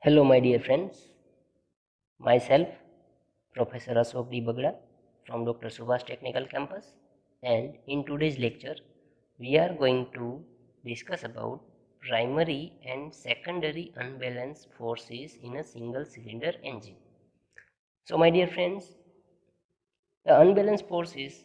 Hello, my dear friends. Myself, Professor Ashok D. Bagda from Dr. Subhash Technical Campus, and in today's lecture, we are going to discuss about primary and secondary unbalanced forces in a single cylinder engine. So, my dear friends, the unbalanced forces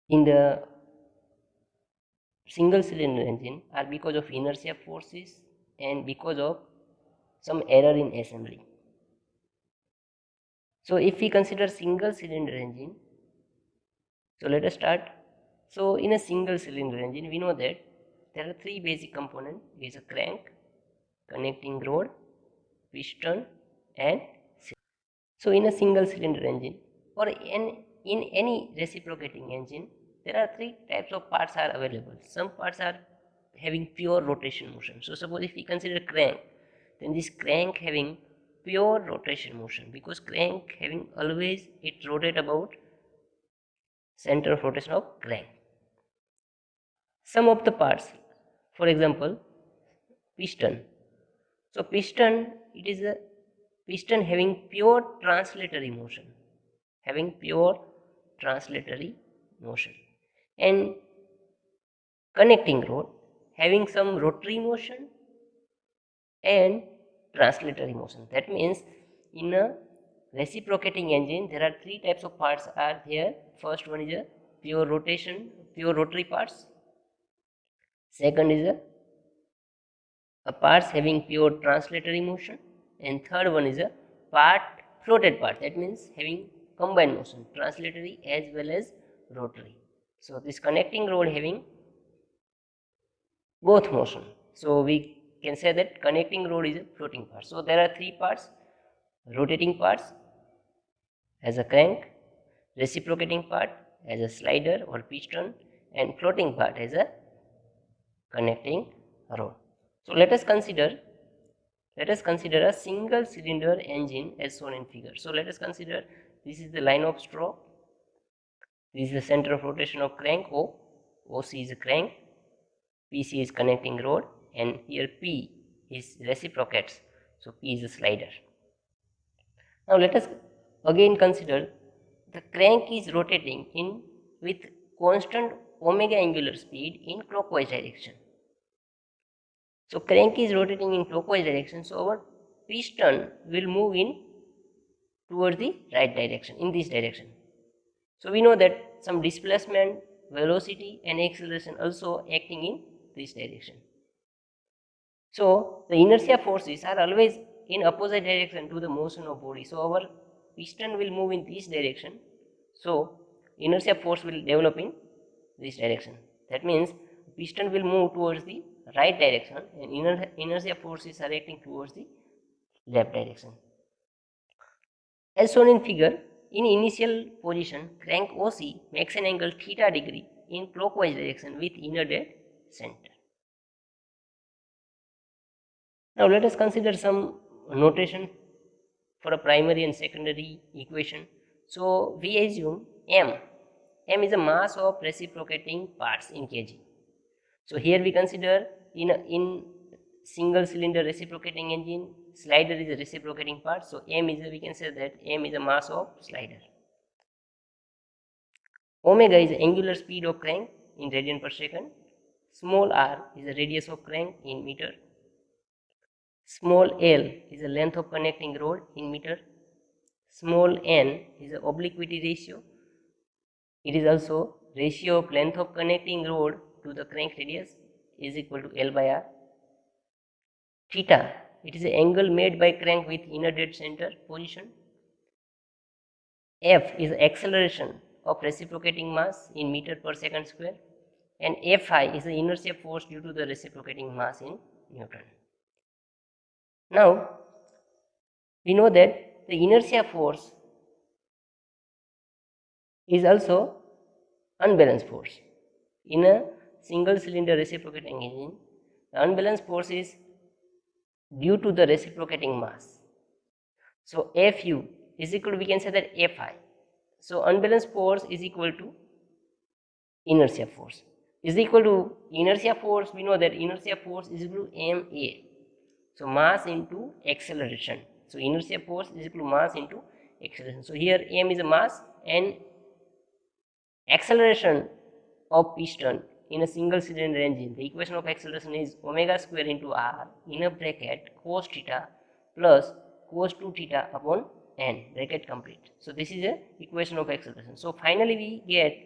in the single cylinder engine are because of inertia forces and because of some error in assembly. So if we consider single cylinder engine, so let us start. So in a single cylinder engine, we know that there are three basic components. It is a crank, connecting rod, piston, and cylinder. So in a single cylinder engine or in any reciprocating engine, there are three types of parts are available. Some parts are having pure rotation motion. So suppose if we consider crank, then this crank having pure rotation motion, because crank having always it rotate about center of rotation of crank. Some of the parts, for example, piston. So piston, it is a piston having pure translatory motion, and connecting rod having some rotary motion and translatory motion. That means in a reciprocating engine there are three types of parts are there. First one is a pure rotary parts. Second is a parts having pure translatory motion, and third one is a floated part, that means having combined motion, translatory as well as rotary. So this connecting rod having both motion, so we can say that connecting rod is a floating part. So there are three parts: rotating parts as a crank, reciprocating part as a slider or piston, and floating part as a connecting rod. So let us consider a single cylinder engine as shown in figure. So let us consider this is the line of stroke, this is the center of rotation of crank O, OC is a crank, PC is connecting rod, and here P is reciprocates, so P is a slider. Now let us again consider the crank is rotating in with constant omega angular speed in clockwise direction. So crank is rotating in clockwise direction, so our piston will move in towards the right direction, in this direction. So we know that some displacement, velocity and acceleration also acting in this direction. So the inertia forces are always in opposite direction to the motion of body. So our piston will move in this direction. So inertia force will develop in this direction. That means piston will move towards the right direction and inertia forces are acting towards the left direction. As shown in figure, in initial position, crank OC makes an angle theta degree in clockwise direction with inner dead center. Now let us consider some notation for a primary and secondary equation. So we assume M is a mass of reciprocating parts in kg. So here we consider in single cylinder reciprocating engine, slider is a reciprocating part. So we can say that M is a mass of slider. Omega is the angular speed of crank in radian per second. Small r is the radius of crank in meter. Small l is the length of connecting rod in meter. Small n is the obliquity ratio. It is also ratio of length of connecting rod to the crank radius is equal to L by R. Theta, it is the angle made by crank with inner dead center position. F is the acceleration of reciprocating mass in meter per second square, and Fi is the inertia force due to the reciprocating mass in Newton. Now we know that the inertia force is also unbalanced force. In a single cylinder reciprocating engine, the unbalanced force is due to the reciprocating mass. So Fu is equal to, we can say that Fi. So unbalanced force is equal to inertia force. Is equal to inertia force, we know that inertia force is equal to Ma. So mass into acceleration. So inertia force is equal to mass into acceleration. So here m is a mass and acceleration of piston in a single cylinder engine. The equation of acceleration is omega square into r in a bracket cos theta plus cos 2 theta upon n, bracket complete. So this is a equation of acceleration. So finally we get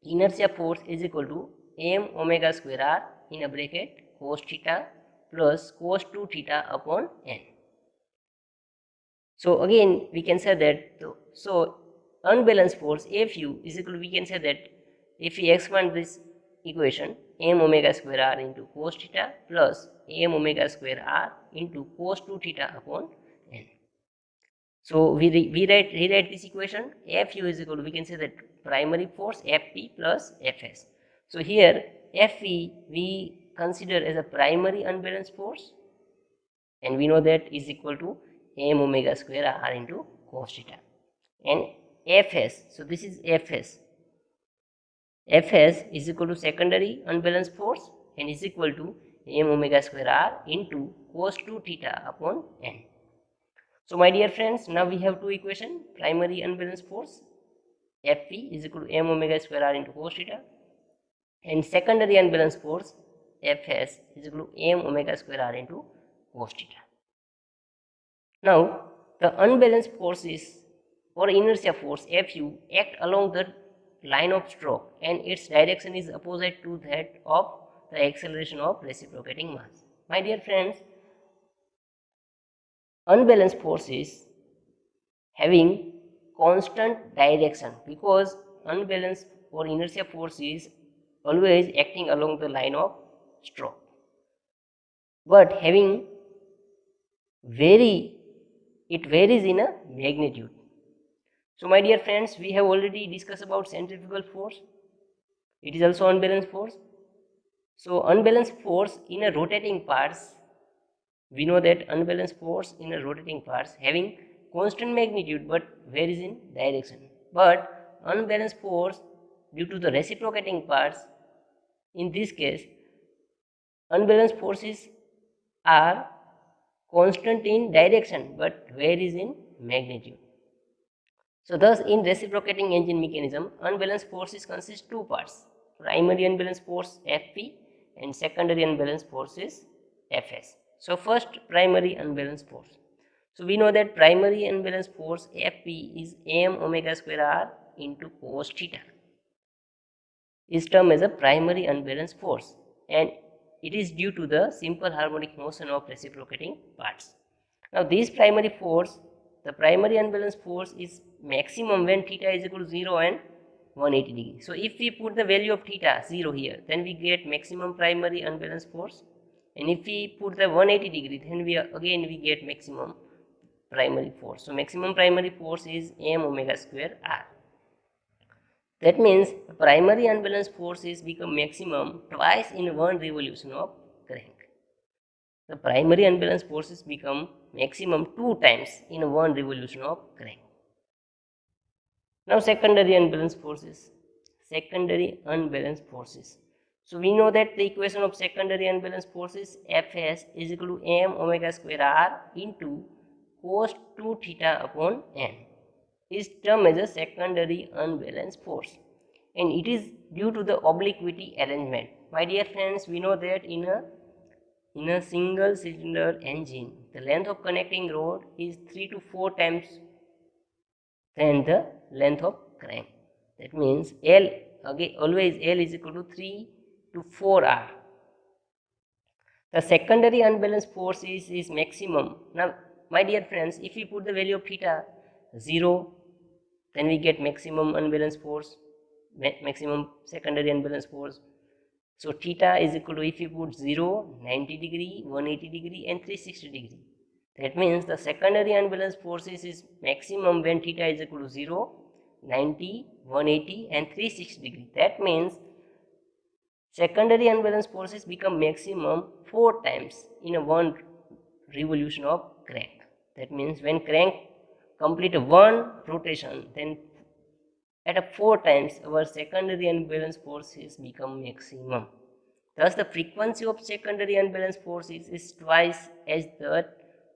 inertia force is equal to m omega square r in a bracket cos theta plus cos 2 theta upon n. So again we can say that unbalanced force Fu is equal to, we can say that if we expand this equation, m omega square r into cos theta plus m omega square r into cos 2 theta upon n. So we rewrite this equation. Fu is equal to, we can say that primary force Fp plus Fs. So here Fe we consider as a primary unbalanced force, and we know that is equal to m omega square r into cos theta. And Fs, so this is Fs. Fs is equal to secondary unbalanced force and is equal to m omega square r into cos 2 theta upon n. So my dear friends, now we have two equations. Primary unbalanced force Fp is equal to m omega square r into cos theta, and secondary unbalanced force Fs is equal to m omega square r into cos theta. Now the unbalanced forces or inertia force Fu act along the line of stroke and its direction is opposite to that of the acceleration of reciprocating mass. My dear friends, unbalanced forces having constant direction, because unbalanced or inertia force is always acting along the line of stroke, but having it varies in a magnitude. So my dear friends, we have already discussed about centrifugal force. It is also unbalanced force. So unbalanced force in a rotating parts, we know that unbalanced force in a rotating parts having constant magnitude but varies in direction. But unbalanced force due to the reciprocating parts, in this case unbalanced forces are constant in direction but varies in magnitude. So thus in reciprocating engine mechanism, unbalanced forces consist two parts: primary unbalanced force Fp and secondary unbalanced force is Fs. So first, primary unbalanced force. So we know that primary unbalanced force Fp is m omega square r into cos theta, is termed as a primary unbalanced force, and it is due to the simple harmonic motion of reciprocating parts. Now this primary force, the primary unbalanced force, is maximum when theta is equal to 0 and 180 degree. So if we put the value of theta 0 here, then we get maximum primary unbalanced force, and if we put the 180 degree, then we get maximum primary force. So maximum primary force is m omega square r. That means the primary unbalanced force is become maximum twice in one revolution of crank. The primary unbalanced forces become maximum 2 times in one revolution of crank. Now secondary unbalanced forces. Secondary unbalanced forces. So we know that the equation of secondary unbalanced forces Fs is equal to m omega square r into cos 2 theta upon n, is termed as a secondary unbalanced force, and it is due to the obliquity arrangement. My dear friends, we know that in a single cylinder engine, the length of connecting rod is 3 to 4 times than the length of crank. That means L, again always L is equal to 3 to 4 R. The secondary unbalanced force is maximum. Now my dear friends, if we put the value of theta 0, then we get maximum unbalanced force, maximum secondary unbalanced force. So theta is equal to, if you put 0, 90 degree, 180 degree and 360 degree. That means the secondary unbalanced forces is maximum when theta is equal to 0, 90, 180 and 360 degree. That means secondary unbalanced forces become maximum 4 times in a one revolution of crank. That means when crank complete one rotation, then at a 4 times our secondary unbalanced forces become maximum. Thus, the frequency of secondary unbalanced forces is twice as the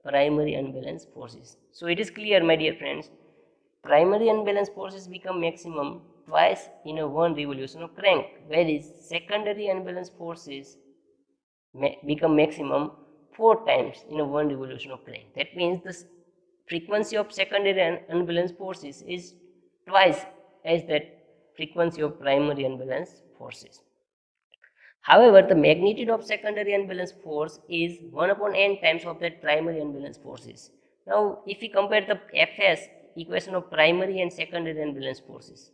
primary unbalanced forces. So, it is clear, my dear friends, primary unbalanced forces become maximum twice in a one revolution of crank, whereas secondary unbalanced forces become maximum 4 times in a one revolution of crank. That means the frequency of secondary unbalanced forces is twice as that frequency of primary unbalanced forces. However, the magnitude of secondary unbalanced force is 1 upon n times of that primary unbalanced forces. Now, if we compare the Fs equation of primary and secondary unbalanced forces,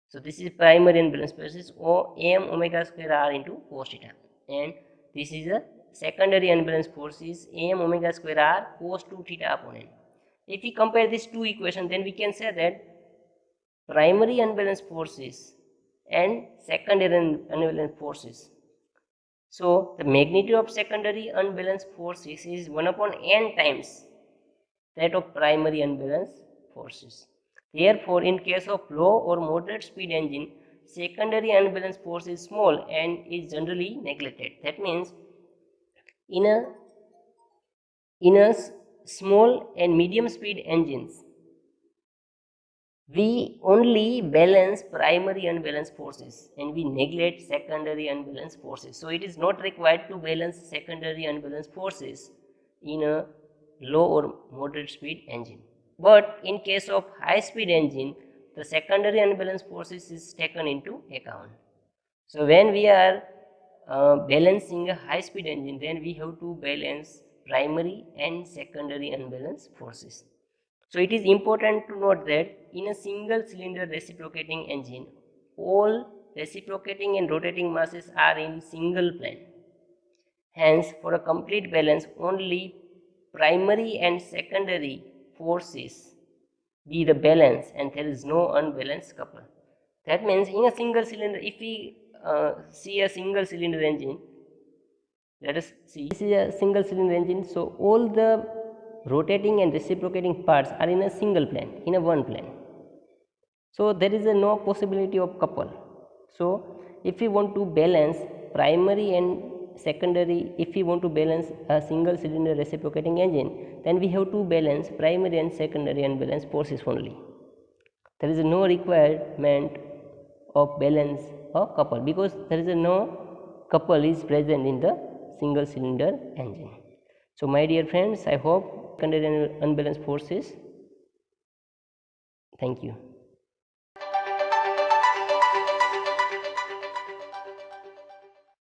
so this is primary unbalanced forces O m omega square r into cos theta, and this is a secondary unbalanced forces m omega square r cos 2 theta upon n. If we compare these two equations, then we can say that primary unbalanced forces and secondary unbalanced forces. So, the magnitude of secondary unbalanced forces is 1 upon n times that of primary unbalanced forces. Therefore, in case of low or moderate speed engine, secondary unbalanced force is small and is generally neglected. That means in a small and medium speed engines, we only balance primary unbalanced forces and we neglect secondary unbalanced forces. So, it is not required to balance secondary unbalanced forces in a low or moderate speed engine. But in case of high speed engine, the secondary unbalanced forces is taken into account. So, when we are balancing a high speed engine, then we have to balance primary and secondary unbalanced forces. So, it is important to note that in a single cylinder reciprocating engine, all reciprocating and rotating masses are in single plane. Hence, for a complete balance, only primary and secondary forces be the balance and there is no unbalanced couple. That means in a single cylinder, if we see a single cylinder engine, let us see, this is a single cylinder engine. So, all the rotating and reciprocating parts are in a single plane, in a one plane. So, there is no possibility of couple. So, if we want to balance primary and secondary, if we want to balance a single cylinder reciprocating engine, then we have to balance primary and secondary unbalanced forces only. There is no requirement of balance or couple because there is no couple is present in the single cylinder engine. So, my dear friends, I hope secondary and unbalanced forces. Thank you.